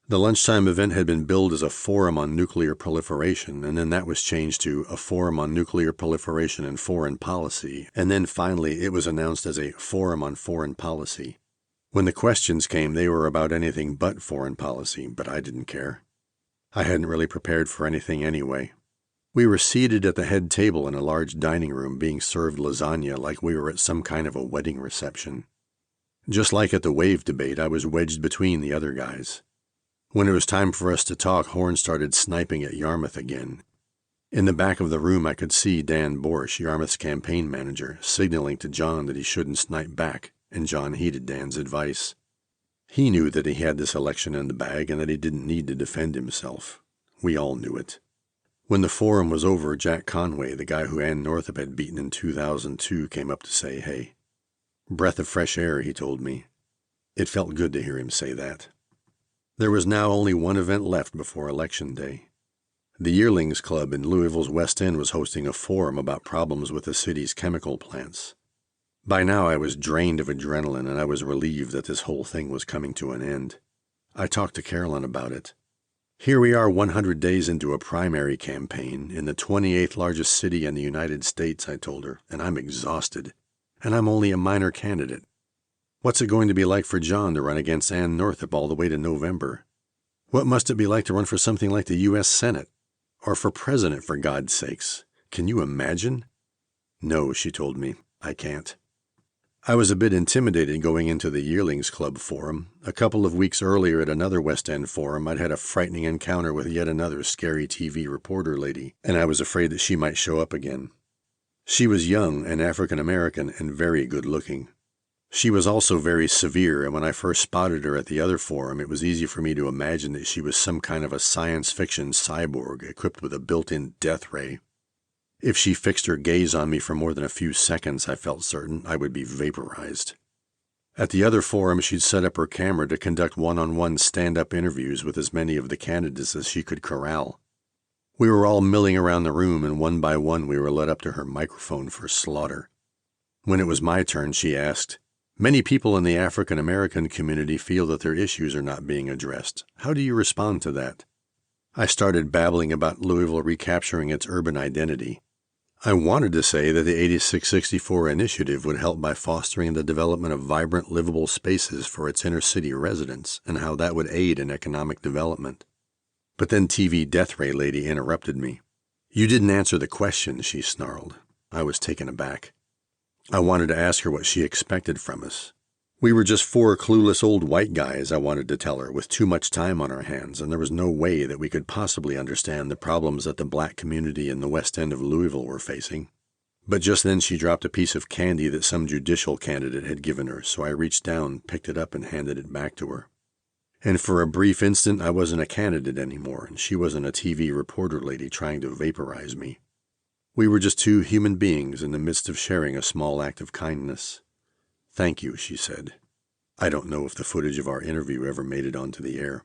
The lunchtime event had been billed as a forum on nuclear proliferation, and then that was changed to a forum on nuclear proliferation and foreign policy, and then finally it was announced as a forum on foreign policy. When the questions came, they were about anything but foreign policy, but I didn't care. I hadn't really prepared for anything anyway. We were seated at the head table in a large dining room being served lasagna like we were at some kind of a wedding reception. Just like at the wave debate, I was wedged between the other guys. When it was time for us to talk, Horn started sniping at Yarmouth again. In the back of the room, I could see Dan Borsch, Yarmouth's campaign manager, signaling to John that he shouldn't snipe back, and John heeded Dan's advice. He knew that he had this election in the bag and that he didn't need to defend himself. We all knew it. When the forum was over, Jack Conway, the guy who Ann Northup had beaten in 2002, came up to say hey. Breath of fresh air, he told me. It felt good to hear him say that. There was now only one event left before Election Day. The Yearlings Club in Louisville's West End was hosting a forum about problems with the city's chemical plants. By now I was drained of adrenaline, and I was relieved that this whole thing was coming to an end. I talked to Carolyn about it. Here we are 100 days into a primary campaign in the 28th largest city in the United States, I told her, and I'm exhausted. And I'm only a minor candidate. What's it going to be like for John to run against Ann Northup all the way to November? What must it be like to run for something like the U.S. Senate? Or for president, for God's sakes? Can you imagine? No, she told me. I can't. I was a bit intimidated going into the Yearlings Club forum. A couple of weeks earlier at another West End forum, I'd had a frightening encounter with yet another scary TV reporter lady, and I was afraid that she might show up again. She was young and African-American and very good-looking. She was also very severe, and when I first spotted her at the other forum, it was easy for me to imagine that she was some kind of a science fiction cyborg equipped with a built-in death ray. If she fixed her gaze on me for more than a few seconds, I felt certain I would be vaporized. At the other forum, she'd set up her camera to conduct one-on-one stand-up interviews with as many of the candidates as she could corral. We were all milling around the room, and one by one we were led up to her microphone for slaughter. When it was my turn, she asked, "Many people in the African-American community feel that their issues are not being addressed. How do you respond to that?" I started babbling about Louisville recapturing its urban identity. I wanted to say that the 8664 initiative would help by fostering the development of vibrant, livable spaces for its inner-city residents, and how that would aid in economic development. But then TV Death Ray Lady interrupted me. "You didn't answer the question," she snarled. I was taken aback. I wanted to ask her what she expected from us. We were just four clueless old white guys, I wanted to tell her, with too much time on our hands, and there was no way that we could possibly understand the problems that the black community in the West End of Louisville were facing. But just then she dropped a piece of candy that some judicial candidate had given her, so I reached down, picked it up, and handed it back to her. And for a brief instant, I wasn't a candidate anymore, and she wasn't a TV reporter lady trying to vaporize me. We were just two human beings in the midst of sharing a small act of kindness. "Thank you," she said. I don't know if the footage of our interview ever made it onto the air.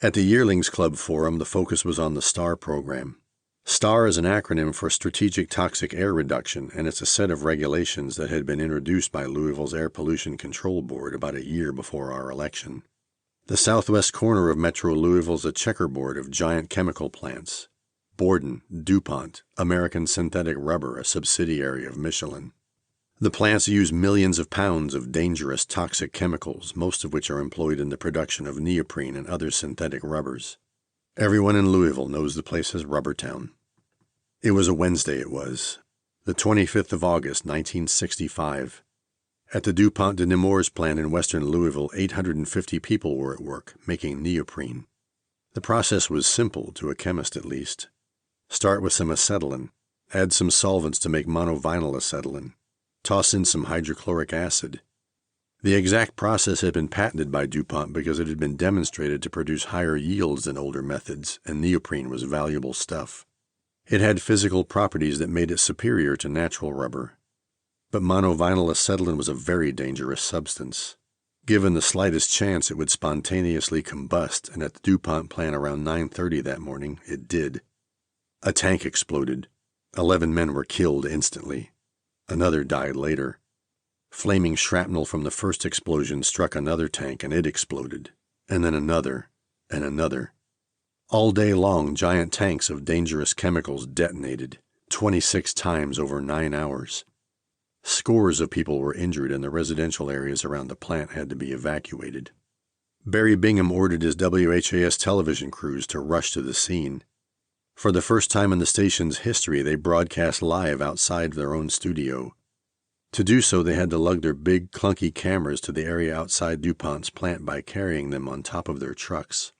At the Yearlings Club forum, the focus was on the STAR program. STAR is an acronym for Strategic Toxic Air Reduction, and it's a set of regulations that had been introduced by Louisville's Air Pollution Control Board about a year before our election. The southwest corner of Metro Louisville is a checkerboard of giant chemical plants. Borden, DuPont, American Synthetic Rubber, a subsidiary of Michelin. The plants use millions of pounds of dangerous toxic chemicals, most of which are employed in the production of neoprene and other synthetic rubbers. Everyone in Louisville knows the place as Rubber Town. It was a Wednesday, it was, the 25th of August, 1965. At the DuPont de Nemours plant in western Louisville, 850 people were at work, making neoprene. The process was simple, to a chemist at least. Start with some acetylene, add some solvents to make monovinyl acetylene. Toss in some hydrochloric acid. The exact process had been patented by DuPont because it had been demonstrated to produce higher yields than older methods, and neoprene was valuable stuff. It had physical properties that made it superior to natural rubber. But monovinyl acetylene was a very dangerous substance. Given the slightest chance, it would spontaneously combust, and at the DuPont plant around 9:30 that morning, it did. A tank exploded. 11 men were killed instantly. Another died later. Flaming shrapnel from the first explosion struck another tank and it exploded, and then another, and another. All day long, giant tanks of dangerous chemicals detonated, 26 times over 9 hours. Scores of people were injured and the residential areas around the plant had to be evacuated. Barry Bingham ordered his WHAS television crews to rush to the scene. For the first time in the station's history, they broadcast live outside their own studio. To do so, they had to lug their big, clunky cameras to the area outside DuPont's plant by carrying them on top of their trucks.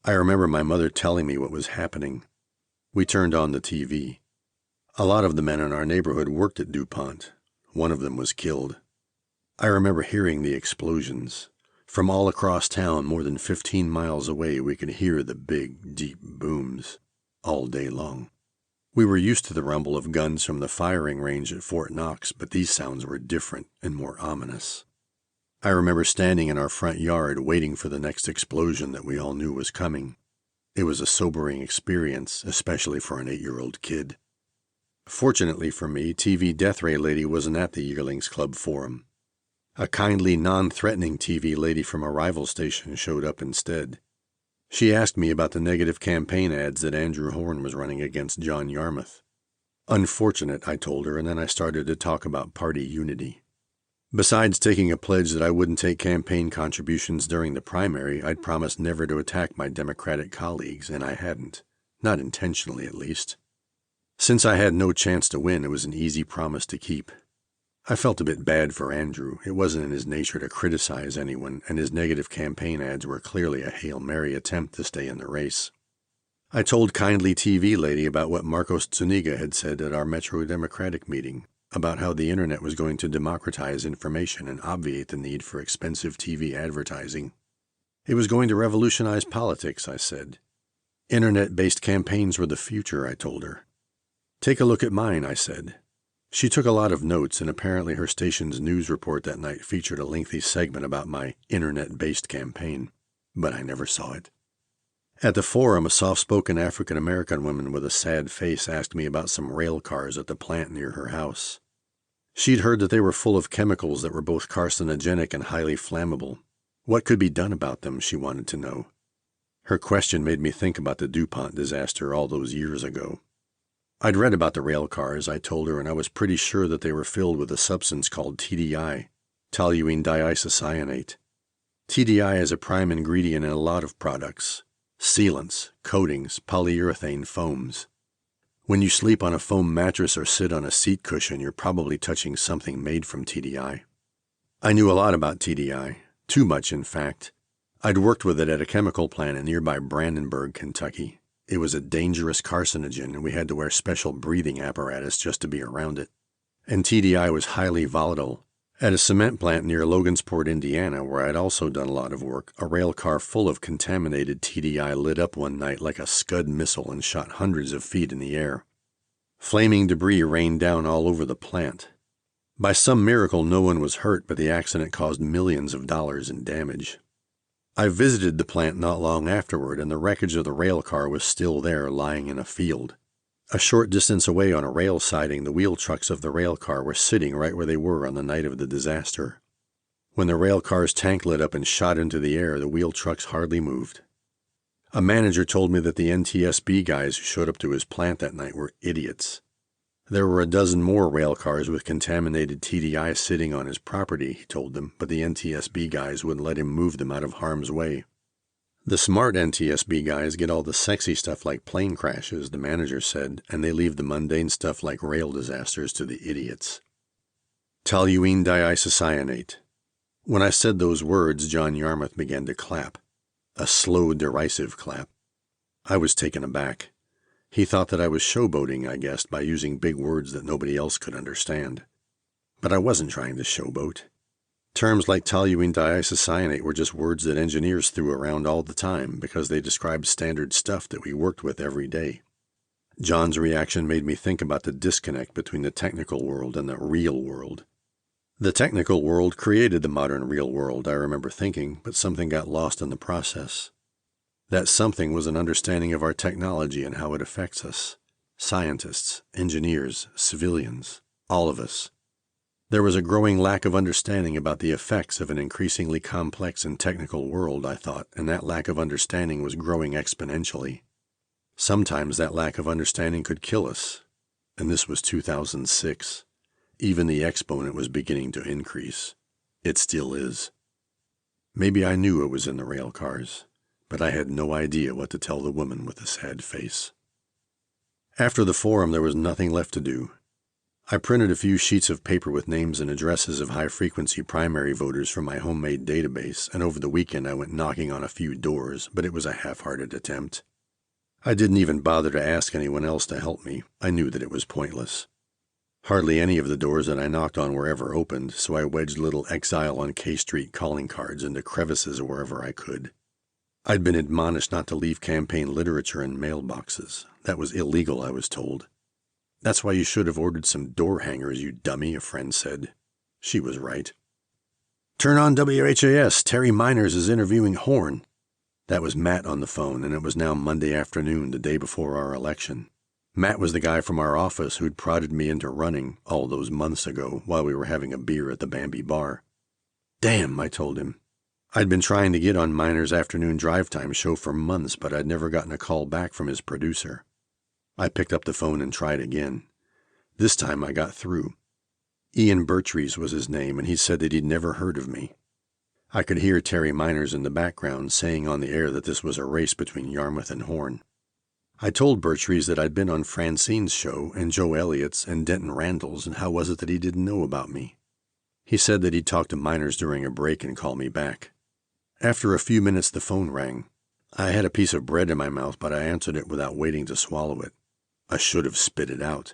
I remember my mother telling me what was happening. We turned on the TV. A lot of the men in our neighborhood worked at DuPont. One of them was killed. I remember hearing the explosions. From all across town, more than 15 miles away, we could hear the big, deep booms all day long. We were used to the rumble of guns from the firing range at Fort Knox, but these sounds were different and more ominous. I remember standing in our front yard waiting for the next explosion that we all knew was coming. It was a sobering experience, especially for an 8-year-old kid. Fortunately for me, TV Death Ray Lady wasn't at the Yearlings Club forum. A kindly, non-threatening TV lady from a rival station showed up instead. She asked me about the negative campaign ads that Andrew Horn was running against John Yarmuth. Unfortunate, I told her, and then I started to talk about party unity. Besides taking a pledge that I wouldn't take campaign contributions during the primary, I'd promised never to attack my Democratic colleagues, and I hadn't. Not intentionally, at least. Since I had no chance to win, it was an easy promise to keep. I felt a bit bad for Andrew. It wasn't in his nature to criticize anyone, and his negative campaign ads were clearly a Hail Mary attempt to stay in the race. I told kindly TV lady about what Marcos Zuniga had said at our Metro Democratic meeting, about how the internet was going to democratize information and obviate the need for expensive TV advertising. It was going to revolutionize politics, I said. Internet-based campaigns were the future, I told her. Take a look at mine, I said. She took a lot of notes, and apparently her station's news report that night featured a lengthy segment about my internet-based campaign, but I never saw it. At the forum, a soft-spoken African-American woman with a sad face asked me about some rail cars at the plant near her house. She'd heard that they were full of chemicals that were both carcinogenic and highly flammable. What could be done about them, she wanted to know. Her question made me think about the DuPont disaster all those years ago. I'd read about the rail cars, I told her, and I was pretty sure that they were filled with a substance called TDI, toluene diisocyanate. TDI is a prime ingredient in a lot of products: sealants, coatings, polyurethane foams. When you sleep on a foam mattress or sit on a seat cushion, you're probably touching something made from TDI. I knew a lot about TDI, too much in fact. I'd worked with it at a chemical plant in nearby Brandenburg, Kentucky. It was a dangerous carcinogen, and we had to wear special breathing apparatus just to be around it. And TDI was highly volatile. At a cement plant near Logansport, Indiana, where I'd also done a lot of work, a rail car full of contaminated TDI lit up one night like a Scud missile and shot hundreds of feet in the air. Flaming debris rained down all over the plant. By some miracle, no one was hurt, but the accident caused millions of dollars in damage. I visited the plant not long afterward, and the wreckage of the rail car was still there, lying in a field. A short distance away on a rail siding, the wheel trucks of the rail car were sitting right where they were on the night of the disaster. When the rail car's tank lit up and shot into the air, the wheel trucks hardly moved. A manager told me that the NTSB guys who showed up to his plant that night were idiots. There were a dozen more rail cars with contaminated TDI sitting on his property, he told them, but the NTSB guys wouldn't let him move them out of harm's way. The smart NTSB guys get all the sexy stuff like plane crashes, the manager said, and they leave the mundane stuff like rail disasters to the idiots. Toluene diisocyanate. When I said those words, John Yarmuth began to clap. A slow, derisive clap. I was taken aback. He thought that I was showboating, I guessed, by using big words that nobody else could understand. But I wasn't trying to showboat. Terms like toluene diisocyanate were just words that engineers threw around all the time because they described standard stuff that we worked with every day. John's reaction made me think about the disconnect between the technical world and the real world. The technical world created the modern real world, I remember thinking, but something got lost in the process. That something was an understanding of our technology and how it affects us. Scientists, engineers, civilians, all of us. There was a growing lack of understanding about the effects of an increasingly complex and technical world, I thought, and that lack of understanding was growing exponentially. Sometimes that lack of understanding could kill us, and this was 2006. Even the exponent was beginning to increase. It still is. Maybe I knew it was in the rail cars, but I had no idea what to tell the woman with the sad face. After the forum, there was nothing left to do. I printed a few sheets of paper with names and addresses of high-frequency primary voters from my homemade database, and over the weekend I went knocking on a few doors, but it was a half-hearted attempt. I didn't even bother to ask anyone else to help me. I knew that it was pointless. Hardly any of the doors that I knocked on were ever opened, so I wedged little Exile on K Street calling cards into crevices wherever I could. I'd been admonished not to leave campaign literature in mailboxes. That was illegal, I was told. "That's why you should have ordered some door hangers, you dummy," a friend said. She was right. "Turn on WHAS. Terry Miners is interviewing Horn." That was Matt on the phone, and it was now Monday afternoon, the day before our election. Matt was the guy from our office who'd prodded me into running all those months ago while we were having a beer at the Bambi Bar. "Damn," I told him. I'd been trying to get on Miners' afternoon drive time show for months, but I'd never gotten a call back from his producer. I picked up the phone and tried again. This time I got through. Ian Birchrees was his name, and he said that he'd never heard of me. I could hear Terry Miners in the background saying on the air that this was a race between Yarmouth and Horn. I told Birchrees that I'd been on Francine's show and Joe Elliott's and Denton Randall's, and how was it that he didn't know about me. He said that he'd talk to Miners during a break and call me back. After a few minutes the phone rang. I had a piece of bread in my mouth, but I answered it without waiting to swallow it. I should have spit it out.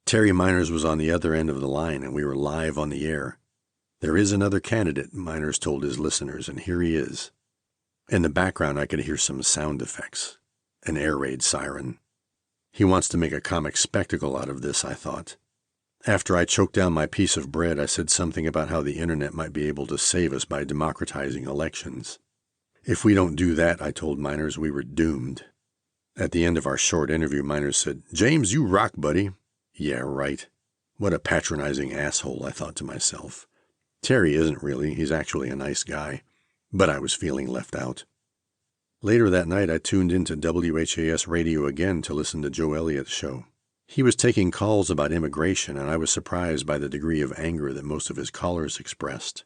Terry Miners was on the other end of the line, and we were live on the air. "There is another candidate," Miners told his listeners, "and here he is." In the background I could hear some sound effects. An air raid siren. He wants to make a comic spectacle out of this, I thought. After I choked down my piece of bread, I said something about how the internet might be able to save us by democratizing elections. If we don't do that, I told Miners, we were doomed. At the end of our short interview, Miners said, "James, you rock, buddy." Yeah, right. What a patronizing asshole, I thought to myself. Terry isn't really. He's actually a nice guy. But I was feeling left out. Later that night, I tuned into WHAS radio again to listen to Joe Elliott's show. He was taking calls about immigration, and I was surprised by the degree of anger that most of his callers expressed.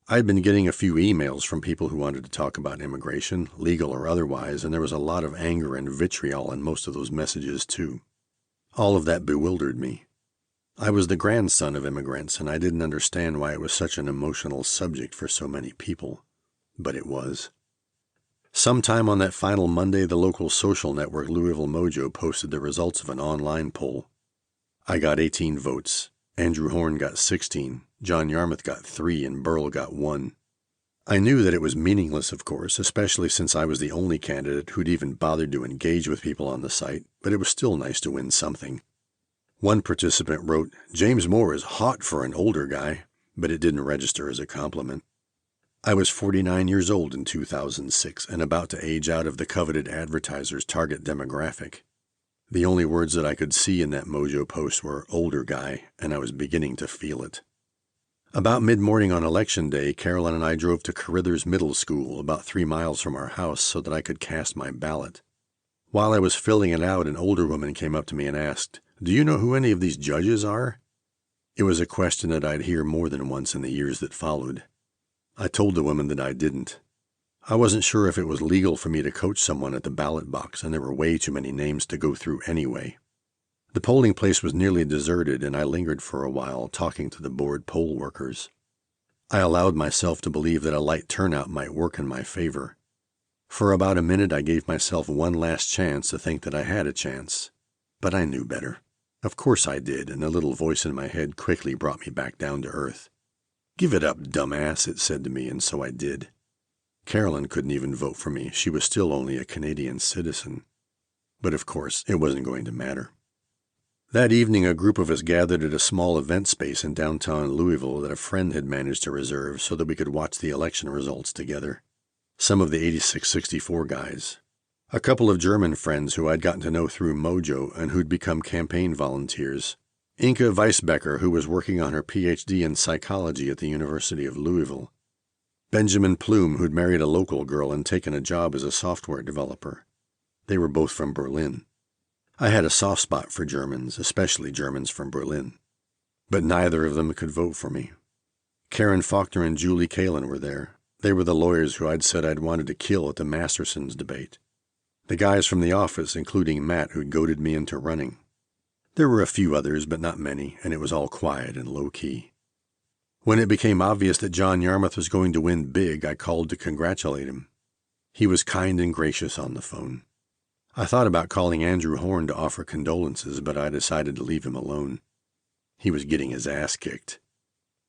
I'd been getting a few emails from people who wanted to talk about immigration, legal or otherwise, and there was a lot of anger and vitriol in most of those messages, too. All of that bewildered me. I was the grandson of immigrants, and I didn't understand why it was such an emotional subject for so many people. But it was. Sometime on that final Monday, the local social network Louisville Mojo posted the results of an online poll. I got 18 votes. Andrew Horn got 16. John Yarmouth got 3, and Burl got 1. I knew that it was meaningless, of course, especially since I was the only candidate who'd even bothered to engage with people on the site, but it was still nice to win something. One participant wrote, "James Moore is hot for an older guy," but it didn't register as a compliment. I was 49 years old in 2006 and about to age out of the coveted advertiser's target demographic. The only words that I could see in that Mojo post were "older guy," and I was beginning to feel it. About mid-morning on Election Day, Carolyn and I drove to Carithers Middle School, about 3 miles from our house, so that I could cast my ballot. While I was filling it out, an older woman came up to me and asked, "Do you know who any of these judges are?" It was a question that I'd hear more than once in the years that followed. I told the woman that I didn't. I wasn't sure if it was legal for me to coach someone at the ballot box, and there were way too many names to go through anyway. The polling place was nearly deserted, and I lingered for a while, talking to the bored poll workers. I allowed myself to believe that a light turnout might work in my favor. For about a minute, I gave myself one last chance to think that I had a chance. But I knew better. Of course I did, and the little voice in my head quickly brought me back down to earth. "Give it up, dumbass," it said to me, and so I did. Carolyn couldn't even vote for me. She was still only a Canadian citizen. But of course, it wasn't going to matter. That evening, a group of us gathered at a small event space in downtown Louisville that a friend had managed to reserve so that we could watch the election results together. Some of the 86-64 guys. A couple of German friends who I'd gotten to know through Mojo and who'd become campaign volunteers. Inka Weisbecker, who was working on her Ph.D. in psychology at the University of Louisville. Benjamin Plume, who'd married a local girl and taken a job as a software developer. They were both from Berlin. I had a soft spot for Germans, especially Germans from Berlin. But neither of them could vote for me. Karen Faulkner and Julie Kalin were there. They were the lawyers who I'd said I'd wanted to kill at the Mastersons debate. The guys from the office, including Matt, who'd goaded me into running. There were a few others, but not many, and it was all quiet and low-key. When it became obvious that John Yarmouth was going to win big, I called to congratulate him. He was kind and gracious on the phone. I thought about calling Andrew Horn to offer condolences, but I decided to leave him alone. He was getting his ass kicked.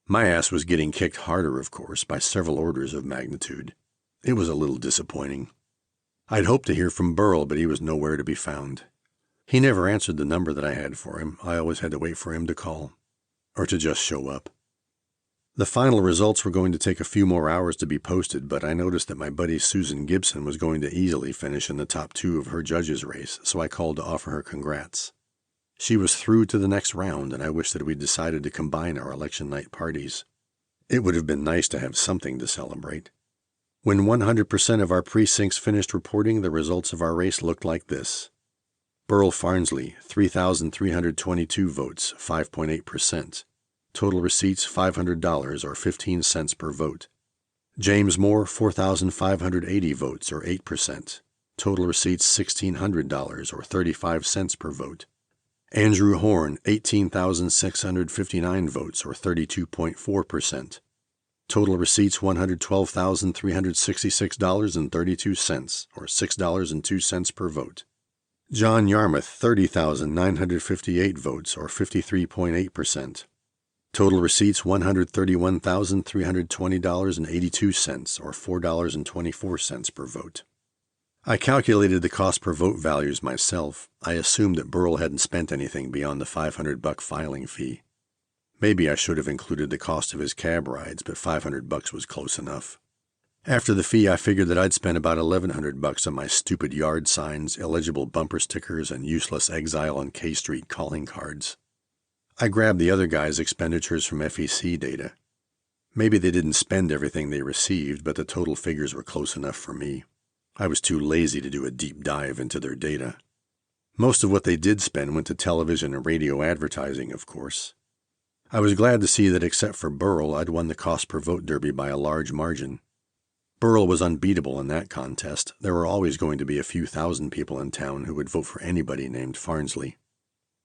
My ass was getting kicked harder, of course, by several orders of magnitude. It was a little disappointing. I'd hoped to hear from Burl, but he was nowhere to be found. He never answered the number that I had for him. I always had to wait for him to call, or to just show up. The final results were going to take a few more hours to be posted, but I noticed that my buddy Susan Gibson was going to easily finish in the top 2 of her judges' race, so I called to offer her congrats. She was through to the next round, and I wish that we'd decided to combine our election night parties. It would have been nice to have something to celebrate. When 100% of our precincts finished reporting, the results of our race looked like this. Burl Farnsley, 3,322 votes, 5.8%. Total receipts $500 or 15 cents per vote. James Moore, 4,580 votes or 8%. Total receipts $1,600 or 35 cents per vote. Andrew Horn, 18,659 votes or 32.4%. Total receipts $112,366.32 or $6.02 per vote. John Yarmouth, 30,958 votes or 53.8%. Total receipts $131,320.82 or $4.24 per vote. I calculated the cost per vote values myself. I assumed that Burl hadn't spent anything beyond the $500 filing fee. Maybe I should have included the cost of his cab rides, but $500 was close enough. After the fee, I figured that I'd spent about $1,100 on my stupid yard signs, illegible bumper stickers, and useless Exile on K Street calling cards. I grabbed the other guy's expenditures from FEC data. Maybe they didn't spend everything they received, but the total figures were close enough for me. I was too lazy to do a deep dive into their data. Most of what they did spend went to television and radio advertising, of course. I was glad to see that except for Burl, I'd won the cost per vote derby by a large margin. Burl was unbeatable in that contest. There were always going to be a few thousand people in town who would vote for anybody named Farnsley.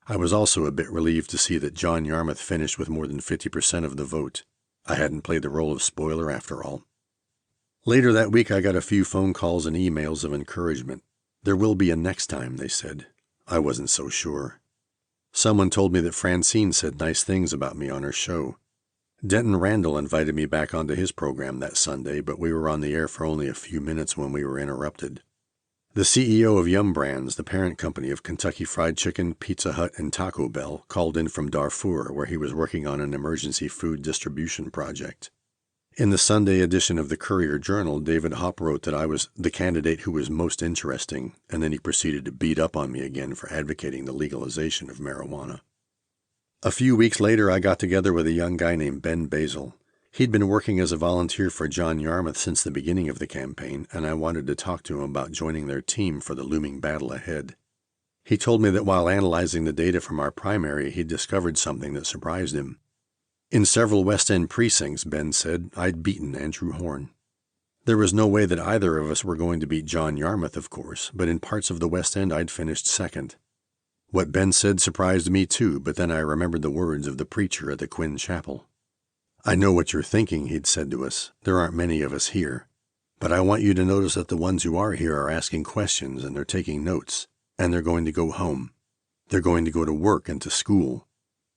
I was also a bit relieved to see that John Yarmouth finished with more than 50% of the vote. I hadn't played the role of spoiler after all. Later that week, I got a few phone calls and emails of encouragement. There will be a next time, they said. I wasn't so sure. Someone told me that Francine said nice things about me on her show. Denton Randall invited me back onto his program that Sunday, but we were on the air for only a few minutes when we were interrupted. The CEO of Yum Brands, the parent company of Kentucky Fried Chicken, Pizza Hut, and Taco Bell, called in from Darfur, where he was working on an emergency food distribution project. In the Sunday edition of the Courier-Journal, David Hopp wrote that I was the candidate who was most interesting, and then he proceeded to beat up on me again for advocating the legalization of marijuana. A few weeks later, I got together with a young guy named Ben Basil. He'd been working as a volunteer for John Yarmouth since the beginning of the campaign, and I wanted to talk to him about joining their team for the looming battle ahead. He told me that while analyzing the data from our primary, he'd discovered something that surprised him. In several West End precincts, Ben said, I'd beaten Andrew Horn. There was no way that either of us were going to beat John Yarmouth, of course, but in parts of the West End I'd finished second. What Ben said surprised me too, but then I remembered the words of the preacher at the Quinn Chapel. I know what you're thinking, he'd said to us. There aren't many of us here. But I want you to notice that the ones who are here are asking questions and they're taking notes, and they're going to go home. They're going to go to work and to school.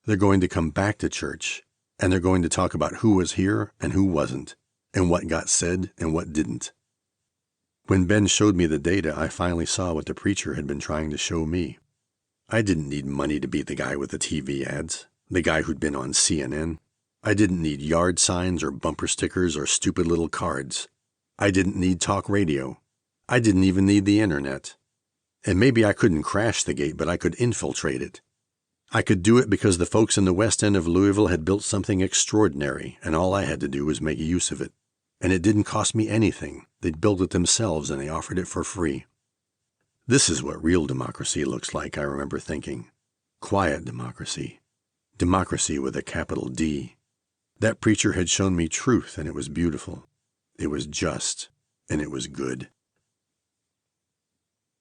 They're going to come back to church. And they're going to talk about who was here and who wasn't, and what got said and what didn't. When Ben showed me the data, I finally saw what the preacher had been trying to show me. I didn't need money to beat the guy with the TV ads, the guy who'd been on CNN. I didn't need yard signs or bumper stickers or stupid little cards. I didn't need talk radio. I didn't even need the internet. And maybe I couldn't crash the gate, but I could infiltrate it. I could do it because the folks in the West End of Louisville had built something extraordinary, and all I had to do was make use of it. And it didn't cost me anything. They'd built it themselves, and they offered it for free. This is what real democracy looks like, I remember thinking. Quiet democracy. Democracy with a capital D. That preacher had shown me truth, and it was beautiful. It was just, and it was good.